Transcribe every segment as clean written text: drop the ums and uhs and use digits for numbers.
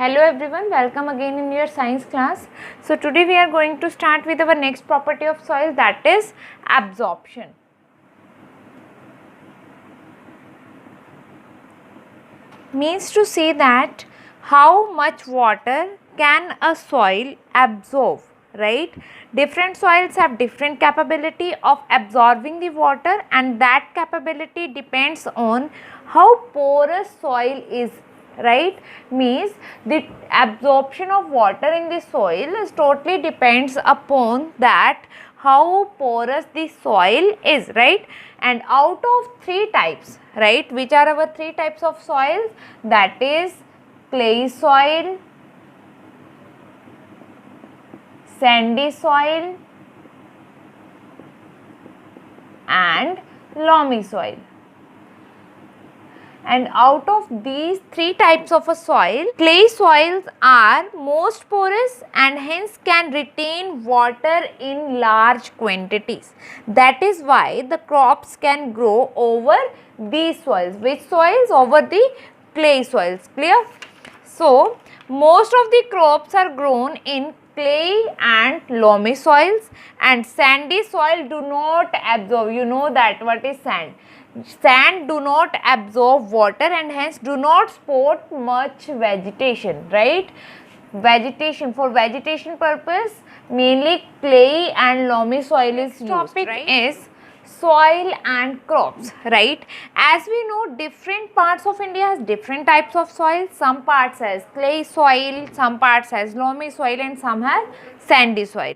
Hello everyone, welcome again in your science class. So today we are going to start with our next property of soil, that is absorption. Means to say that how much water can a soil absorb, right? Different soils have different capability of absorbing the water, and that capability depends on how porous soil is, right? Means the absorption of water in the soil is totally depends upon that how porous the soil is, right? And out of three types, right, which are our three types of soils, that is clay soil, sandy soil and loamy soil. And out of these three types of a soil, clay soils are most porous and hence can retain water in large quantities. That is why the crops can grow over these soils. Which soils? Over the clay soils. Clear? So, most of the crops are grown in clay and loamy soils, and sandy soil do not absorb. You know that what is sand? Sand do not absorb water and hence do not support much vegetation, right? Vegetation, for vegetation purpose mainly clay and loamy soil is used. Topic right? Is soil and crops, right? As we know, different parts of India has different types of soil. Some parts has clay soil, some parts has loamy soil and some have sandy soil.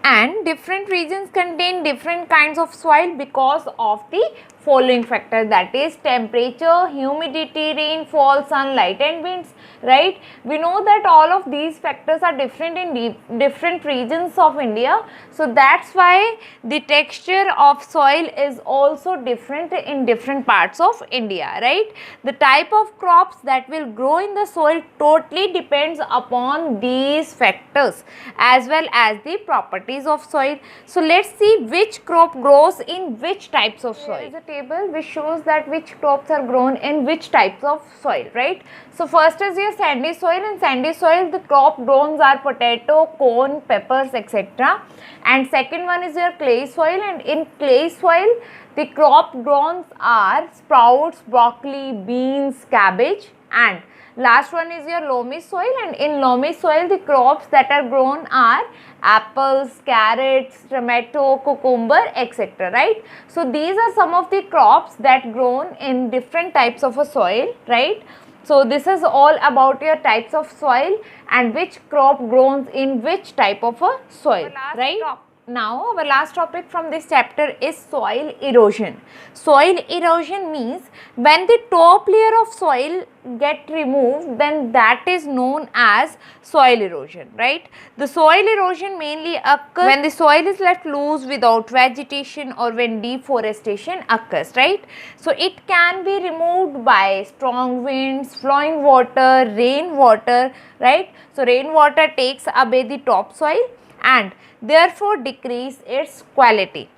And different regions contain different kinds of soil because of the following factors, that is temperature, humidity, rainfall, sunlight and winds, right? We know that all of these factors are different in different regions of India. So that's why the texture of soil is also different in different parts of India, right? The type of crops that will grow in the soil totally depends upon these factors as well as the properties of soil. So let's see which crop grows in which types of soil. There is a table which shows that which crops are grown in which types of soil, right? So first is your sandy soil. In sandy soil the crop grown are potato, corn, peppers, etc. And second one is your clay soil, and in clay soil the crop grown are sprouts, broccoli, beans, cabbage, and last one is your loamy soil, and in loamy soil the crops that are grown are apples, carrots, tomato, cucumber, etc. right? So these are some of the crops that grown in different types of a soil, right? So this is all about your types of soil and which crop grows in which type of a soil, right? Now our last topic from this chapter is soil erosion. Soil erosion means when the top layer of soil get removed, then that is known as soil erosion, right? The soil erosion mainly occurs when the soil is left loose without vegetation or when deforestation occurs, right? So it can be removed by strong winds, flowing water, rainwater, right? So rainwater takes away the topsoil and therefore decrease its quality.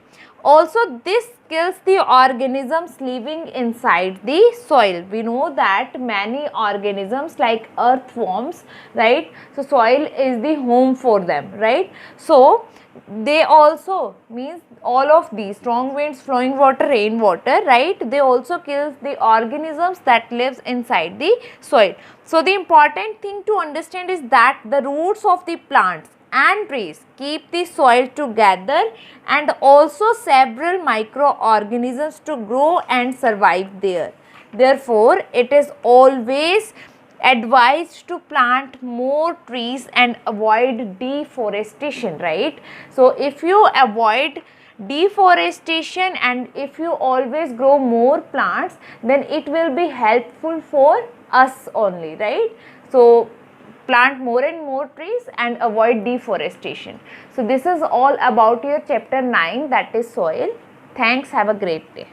Also, this kills the organisms living inside the soil. We know that many organisms like earthworms, right? So soil is the home for them, right? So they also means all of these strong winds, flowing water, rainwater, right? They also kills the organisms that lives inside the soil. So the important thing to understand is that the roots of the plants and trees keep the soil together, and also several microorganisms to grow and survive there. Therefore, it is always advised to plant more trees and avoid deforestation, right? So if you avoid deforestation and if you always grow more plants, then it will be helpful for us only, right? So plant more and more trees and avoid deforestation. So this is all about your chapter 9, that is soil. Thanks. Have a great day.